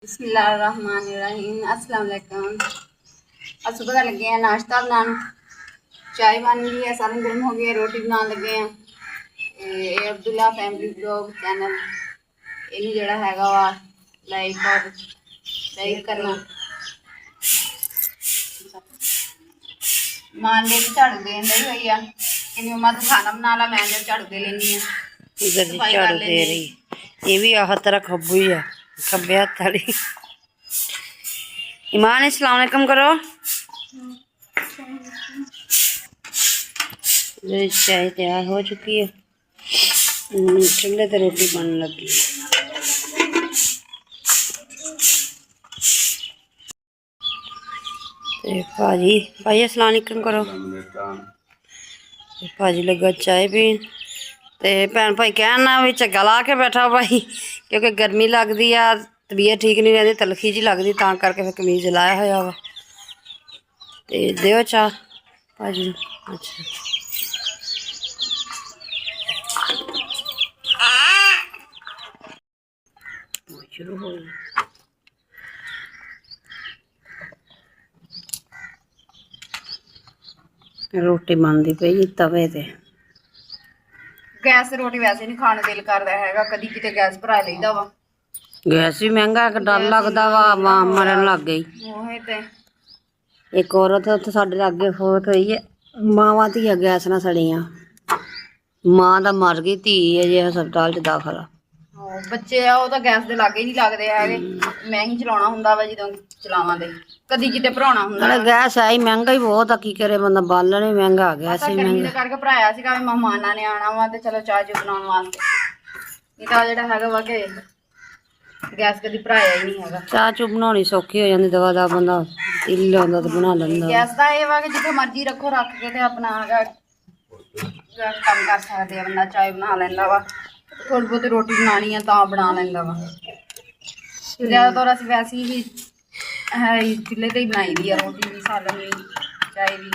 बिस्मिल्लाहिर्रहमानिर्रहीम। अस्सलाम वालेकुम। आज सुबह का लगे हैं नाश्ता बनाने, चाय बन गई है, सालन गर्म हो गया, रोटी बनाने लगे हैं। ये अब्दुल्ला फैमिली ब्लॉग चैनल इन्हें जड़ा हैगा वा लाइक और लाइक करना। मान ले झाड़ू देन दी हुई है कि मम्मा तू खाना बना ला, मैं जब झाड़ू दे लेनी है। इधर जी झाड़ू दे रही, ये भी आह तरह खब्बू ही है, खब्बे हाथ वाली। ईमान अस्सलाम वालेकुम करो। चाय तैयार हो चुकी है, चूल्हे ते रोटी बनने लगी। भाजी भाई अस्सलाम वालेकुम करो। भाजी लगा चाय पीन, ते भैन भाई कहना भी झग्गा ला के बैठा भाई, क्योंकि गर्मी लगती है, तबीयत ठीक नहीं रहती, तलखी जी लगती, तां करके फिर कमीज लाया होया वा। ते दिओ चाह भाजी। अच्छा शुरू हो गई। रोटी बनती पई तवे ते। गैस ते रोटी वैसे नहीं खाने दिल करदा हैगा, कदी किते गैस भरा लईदा वा। गैस भी महंगा, डर लगदा वा मां मरन लग गई। ओहे ते एक औरत उत्थे साडे लागे फौत होई है, मावां धीआं गैस नाल सड़ियां। मां दा मर गई, धी अजे हस्पताल च दाखल आ। बच्चे आ ਉਹ ਤਾਂ ਗੈਸ ਦੇ ਲਾਗੇ ਨਹੀਂ ਲੱਗਦੇ ਹੈਗੇ। ਮੈਂ ਹੀ ਚਲਾਉਣਾ ਹੁੰਦਾ ਵਾ, ਜਦੋਂ ਚਲਾਵਾਂ ਤੇ ਕਦੀ ਕਿਤੇ ਭਰਾਉਣਾ ਹੁੰਦਾ। ਨਾਲੇ ਗੈਸ ਹੈ ਹੀ ਮਹਿੰਗਾ ਹੀ ਬਹੁਤ ਆ, ਕੀ ਕਰੇ ਬੰਦਾ, ਬਾਲਣ ਵੀ ਮਹਿੰਗਾ, ਗੈਸ ਵੀ ਮਹਿੰਗਾ। ਕਰਕੇ ਭਰਾਇਆ ਸੀਗਾ ਵੀ ਮਹਿਮਾਨਾਂ ਨੇ ਆਉਣਾ ਵਾ ਤੇ ਚਲੋ ਚਾਹ ਚੂ ਬਣਾਉਣ ਵਾਸਤੇ। ਇਹ ਤਾਂ ਜਿਹੜਾ ਹੈਗਾ ਵਾ ਕਿ ਗੈਸ ਕਦੀ ਭਰਾਇਆ ਹੀ ਨਹੀਂ ਹੈਗਾ। ਚਾਹ ਚੂ ਬਣਾਉਣੀ ਸੌਖੀ ਹੋ ਜਾਂਦੀ, ਦਵਾ ਦਾ ਬੰਦਾ ਤਿਲ ਲਿਆਉਂਦਾ ਤੇ ਬਣਾ ਲੈਂਦਾ। ਗੈਸ ਦਾ ਇਹ ਵਾ ਕਿ ਜਿੱਥੇ ਮਰਜ਼ੀ ਰੱਖੋ, ਰੱਖ ਕੇ ਤੇ ਆਪਣਾ ਹੈਗਾ ਕੰਮ ਕਰ ਸਕਦੇ ਆ ਬੰਦਾ, ਚਾਹ ਬਣਾ ਲੈਂਦਾ ਵਾ। थोड़ी बहुत रोटी बनानी है तो बना लेंदा वा। ज़्यादातर असीं वैसे ही चुल्हे ते ही बनाई दी है, रोटी भी, सालन भी, चाय भी।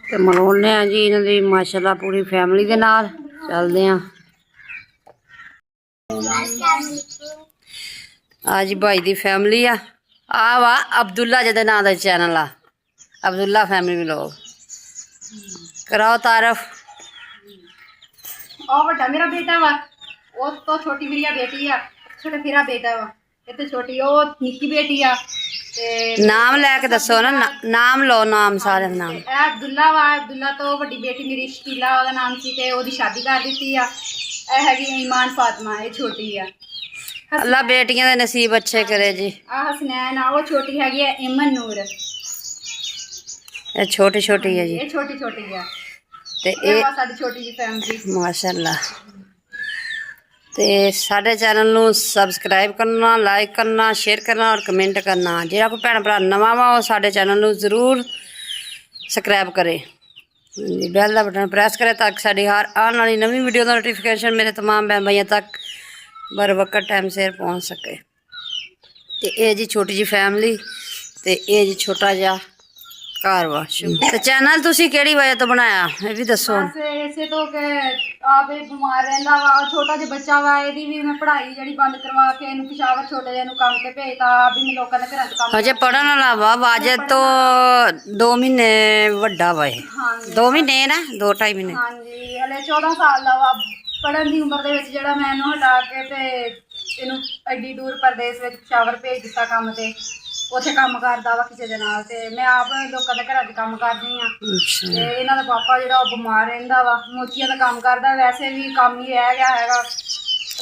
ते मरोने जी इन्हां दी माशाअल्लाह पूरी फैमिली दे नाल चलदे आं। आज भाई दी फैमिली आ वा अब्दुल्ला जिहदे नां दा चैनल आ, अब्दुल्ला फैमिली व्लॉग। कराओ तारफ। और बड़ा मेरा बेटा वा, वो तो छोटी मेरी बेटी आ, छोटा मेरा बेटा वा, ये तो छोटी ओ निक्की बेटी आ। ते नाम लैके दसो ना, नाम लो, नाम सारे नाम। ए अब्दुल्ला वा, अब्दुल्ला तो बड़ी बेटी मेरी शकीला ओदा नाम सी, ते ओदी शादी कर दित्ती आ। ए हैगी ईमान फातिमा, ये छोटी आ। अल्लाह बेटियां दे नसीब अच्छे करे जी। आ हसनैन आ, वो छोटी हैगी है इमन नूर। ये छोटी छोटी है जी, ये छोटी छोटी है। ते ये साडी छोटी जी फैमिली माशाअल्लाह। ते साडे चैनल नू सबसक्राइब करना, लाइक करना, शेयर करना और कमेंट करना। जेड़ा कोई भैन भरा नवा वा वो साडे चैनल नू जरूर सबसक्राइब करे, बैल दा बटन प्रेस करे ताकि साडी हर आने वाली नवी वीडियो दा नोटिफिकेशन मेरे तमाम बहन भाइयों तक बर वक्त टाइम सिर पहुँच सके। ते ये जी छोटी जी फैमिली, ते ये जी छोटा जा घर वा। ते चैनल तुसी केड़ी वजह तो बनाया ये भी दसो। ऐसे तो के आप बीमार रहंदा वा, छोटा जिहा बच्चा वा, एदी भी मैं पढ़ाई जड़ी बंद करवा के इनू पिशावर छोटे जे नू काम ते भेजता। आप भी मैं लोकां दे घरां च काम अजे पढ़न वाला वा, वाजद तो 2 महीने वड्डा वा, 2 महीने ना 2-2.5 महीने। हां जी, हले 14 साल दा वा। पढ़न दी उम्र दे विच जेड़ा मैं इनू हटा के ते इनू एडी दूर परदेस विच पिशावर भेज दित्ता काम ते। ਉੱਥੇ ਕੰਮ ਕਰਦਾ ਵਾ ਕਿਸੇ ਦੇ ਨਾਲ, ਤੇ ਮੈਂ ਆਪ ਲੋਕਾਂ ਦੇ ਘਰਾਂ 'ਚ ਕੰਮ ਕਰਦੀ ਆ। ਤੇ ਇਹਨਾਂ ਦਾ ਪਾਪਾ ਜਿਹੜਾ ਉਹ ਬਿਮਾਰ ਰਹਿੰਦਾ ਵਾ, ਮੋਚੀਆਂ ਦਾ ਕੰਮ ਕਰਦਾ। ਵੈਸੇ ਵੀ ਕੰਮ ਹੀ ਰਹਿ ਗਿਆ ਹੈਗਾ,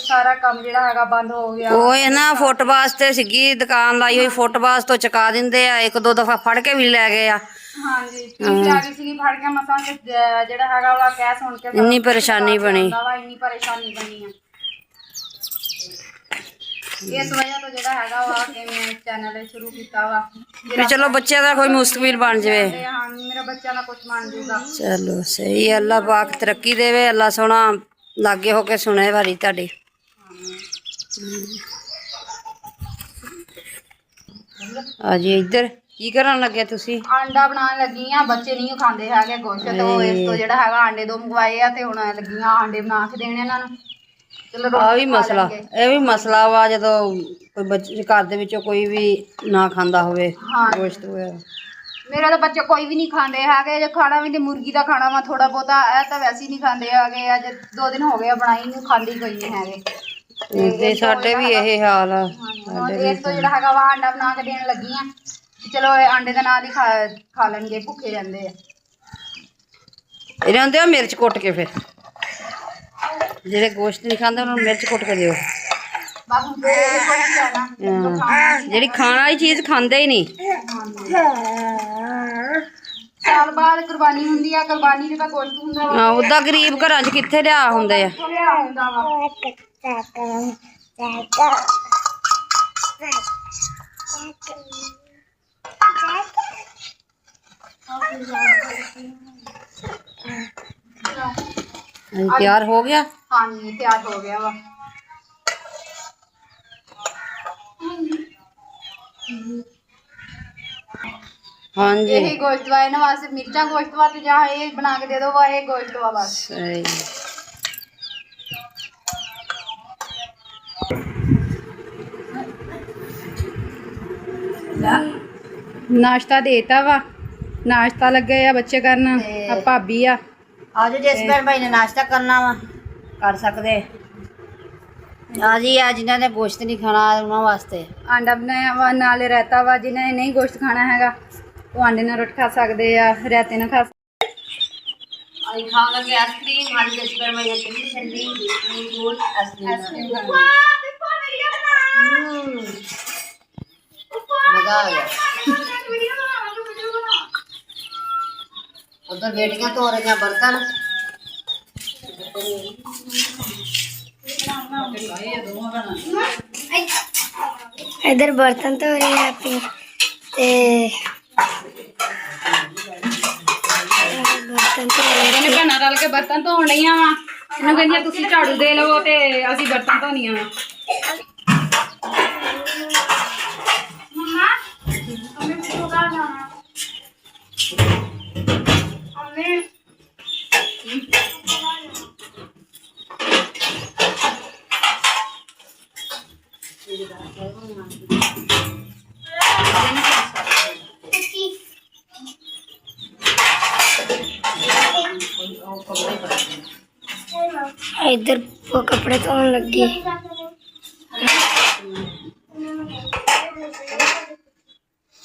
ਸਾਰਾ ਕੰਮ ਜਿਹੜਾ ਹੈਗਾ ਬੰਦ ਹੋ ਗਿਆ। ਉਹ ਇਹ ਨਾ ਫੁੱਟਬਾਸ ਤੇ ਸੀਗੀ ਦੁਕਾਨ ਲਾਈ ਹੋਈ, ਫੁੱਟਬਾਸ ਤੋਂ ਚੁਕਾ ਦਿੰਦੇ ਆ, 1-2 ਦਫਾ ਫੜ ਕੇ ਵੀ ਲੈ ਗਏ ਆ। ਹਾਂਜੀ ਲੈ ਗਈ ਸੀਗੀ ਫੜ ਕੇ, ਮਸਾਂ ਜਿਹੜਾ ਹੈਗਾ ਵਾ ਕਹਿ ਸੁਣ ਕੇ ਇੰਨੀ ਪਰੇਸ਼ਾਨੀ ਬਣੀ, ਇੰਨੀ ਪਰੇਸ਼ਾਨੀ ਬਣੀ ਆ। इस वजह तो जेड़ा हैगा वा कि मैं चैनल शुरू कीता वा कि चलो बच्चे दा कोई मुस्तकबिल बन जाए। हां मेरा बच्चा ना कुछ बन जाएगा। चलो सही, अल्लाह पाक तरक्की देवे, अल्लाह सोना लागे होके सुने वारी ताडी। आज इधर की करन लगे तुसी? अंडा बनाने लगी आ। बच्चे नहीं खांदे हैगे गोश्त, तो इस तो जेड़ा हैगा अंडे 2 मंगवाए आ, ते हुण लगी आ अंडे बना के देने इन्हां नूं। ਚਲੋ ਆ ਰੋਟੀ ਵੀ ਖਾ ਮਸਲਾ, ਲੈਣਗੇ। ਇਹ ਵੀ ਮਸਲਾ ਵਾ ਜਦੋਂ ਕੋਈ ਬੱਚੇ ਘਰ ਦੇ ਵਿੱਚੋਂ ਕੋਈ ਵੀ ਨਾ ਖਾਂਦਾ ਹੋਵੇ ਹਾਂ ਗੋਸ਼ਤ ਵਗੈਰਾ। ਮੇਰੇ ਤਾਂ ਬੱਚੇ ਕੋਈ ਵੀ ਨਹੀਂ ਖਾਂਦੇ ਹੈਗੇ, ਜੇ ਖਾਣਾ ਵੀ ਤੇ ਮੁਰਗੀ ਦਾ ਖਾਣਾ ਵਾ ਥੋੜਾ ਬਹੁਤਾ, ਇਹ ਤਾਂ ਵੈਸੇ ਹੀ ਨਹੀਂ ਖਾਂਦੇ ਹੈਗੇ। ਅੱਜ 2 ਦਿਨ ਹੋ ਗਏ ਆ ਬਣਾਈ ਨੂੰ, ਖਾਂਦੀ ਕੋਈ ਨਹੀਂ ਹੈਗੇ। ਤੇ ਇਸ ਤੋਂ ਸਾਡੇ ਜਿਹੜਾ ਵੀ ਹੈਗਾ- ਇਹ ਹਾਲ ਆ, ਹਾਂਜੀ, ਸਾਡੇ ਹੁਣ ਵੀ ਇਸ ਤੋਂ ਜਿਹੜਾ ਹੈਗਾ ਵਾ ਆਂਡਾ ਬਣਾ ਕੇ ਦੇਣ ਲੱਗੀ ਆ। ਚਲੋ ਇਹ ਆਂਡੇ ਦੇ ਨਾਲ ਹੀ ਖਾ ਲੈਣਗੇ, ਭੁੱਖੇ ਰਹਿੰਦੇ ਆ। ਇਹਨਾਂ ਹੁੰਦੇ ਆ ਮਿਰਚ ਕੁੱਟ ਕੇ, ਫਿਰ ਜਿਹੜੇ ਗੋਸ਼ਤ ਨਹੀਂ ਖਾਂਦੇ ਉਹਨਾਂ ਨੂੰ ਮਿਰਚ ਕੁੱਟ ਕੇ ਦਿਓ। ਬਸ ਹੁਣ ਤੇ ਇਹ ਕੁਛ ਲੈਣਾ ਹਾਂ, ਜਿਹੜੀ ਖਾਣ ਵਾਲੀ ਚੀਜ਼ ਖਾਂਦੇ ਹੀ ਨਹੀਂ। ਸਾਲ ਬਾਅਦ ਕੁਰਬਾਨੀ ਹੁੰਦੀ ਆ, ਕੁਰਬਾਨੀ ਦੇ ਤਾਂ ਗੋਸ਼ਤ ਹੁੰਦਾ ਵਾ। ਹਾਂ, ਉਦਾਂ ਗਰੀਬ ਘਰਾਂ 'ਚ ਕਿੱਥੇ ਲਿਆ ਹੁੰਦੇ ਆ। ਕਿੱਥੋਂ ਲਿਆ ਹੁੰਦਾ ਵਾ। ਤਿਆਰ ਹੋ ਗਿਆ। ਹਾਂਜੀ ਤਿਆਰ ਹੋ ਗਿਆ ਵਾ। ਹਾਂਜੀ ਇਹੀ ਗੋਸ਼ਤ ਵਾ, ਇਹਨਾਂ ਵਾਸਤੇ ਮਿਰਚਾਂ ਗੋਸ਼ਤ ਵਾ, ਤੇ ਜਾਂ ਇਹ ਬਣਾ ਕੇ ਦੇ ਦੋ ਵਾ, ਇਹ ਗੋਸ਼ਤ ਵਾ ਬਸ। ਸਹੀ। ਨਾਸ਼ਤਾ ਦੇਤਾ ਵਾ, ਨਾਸ਼ਤਾ ਲੱਗੇ ਆ ਬੱਚੇ ਕਰਨ। ਤੇ- ਆ ਭਾਬੀ ਆ, ਅੱਜ ਜਿਸ ਭੈਣ ਭਾਈ ਨੇ ਨਾਸ਼ਤਾ ਕਰਨਾ ਵਾ ਕਰ ਸਕਦੇ ਆ ਜੀ। ਆ ਜਿਨ੍ਹਾਂ ਨੇ ਗੋਸ਼ਤ ਨਹੀਂ ਖਾਣਾ ਉਹਨਾਂ ਵਾਸਤੇ ਆਂਡਾ ਬਣਾਇਆ ਵਾ, ਨਾਲ ਰਾਇਤਾ ਵਾ। ਜਿਨ੍ਹਾਂ ਨੇ ਨਹੀਂ ਗੋਸ਼ਤ ਖਾਣਾ ਹੈਗਾ ਉਹ ਆਂਡੇ ਨਾਲ ਰੋਟੀ ਖਾ ਸਕਦੇ ਆ, ਰਾਇਤੇ ਨਾਲ ਖਾ ਸਕਦੇ। ਅਸੀਂ ਖਾਣ ਲੱਗੇ ਆਈਸਕ੍ਰੀਮ। ਅੱਜ ਜਿਸ ਭੈਣ ਭਾਈ ਨੇ ਕਿੰਨੀ ਠੰਡੀ ਗੋਲ ਆਈਸਕ੍ਰੀਮ ਮਜ਼ਾ ਆ ਗਿਆ। ਉਧਰ ਬੇਟੀਆਂ ਧੋ ਰਹੀਆਂ ਬਰਤਨ। इधर बर्तन तो हो रही है अपनी बर्तन तो ਇਹਨੇ ਭੈਣਾਂ ਰਲ ਕੇ ਬਰਤਨ ਧੋਣ ਲਈਆਂ ਵਾ। ਇਹਨੂੰ ਕਹਿੰਦੀਆਂ ਤੁਸੀਂ ਝਾੜੂ ਦੇ ਲਵੋ ਤੇ ਅਸੀਂ ਬਰਤਨ ਧੋਣੀਆਂ ਵਾ। इधर वो कपड़े धोने लगी।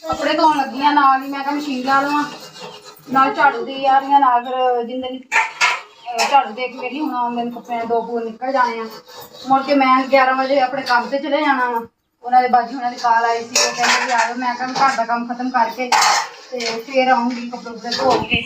ਕੱਪੜੇ ਧੋਣ ਲੱਗੀਆਂ, ਨਾਲ ਹੀ ਮੈਂ ਕਿਹਾ ਮਸ਼ੀਨ ਲਾ ਲਵਾਂ, ਨਾਲ ਝਾੜੂ ਦੇ ਆ ਰਹੀਆਂ, ਨਾਲ ਫਿਰ ਜਿੰਦੇ ਝਾੜੂ ਦੇ ਕੇ ਵੇਲੀ ਹੁਣ ਆਉਂਦੇ ਨੇ ਕੱਪੜਿਆਂ 2 ਪੂਰ ਨਿਕਲ ਜਾਣੇ ਆ। ਮੁੜ ਕੇ ਮੈਂ 11 ਵਜੇ ਆਪਣੇ ਕੰਮ ਤੇ ਚਲੇ ਜਾਣਾ ਵਾ। ਉਹਨਾਂ ਦੇ ਬਾਜੀ ਉਹਨਾਂ ਦੀ ਕਾਲ ਆਈ ਸੀ, ਉਹ ਕਹਿੰਦੇ ਵੀ ਆ ਜਾਓ। ਮੈਂ ਕਿਹਾ ਘਰ ਦਾ ਕੰਮ ਖਤਮ ਕਰਕੇ ਤੇ ਫਿਰ ਆਉਂਗੀ ਕੱਪੜੇ ਧੋ ਕੇ।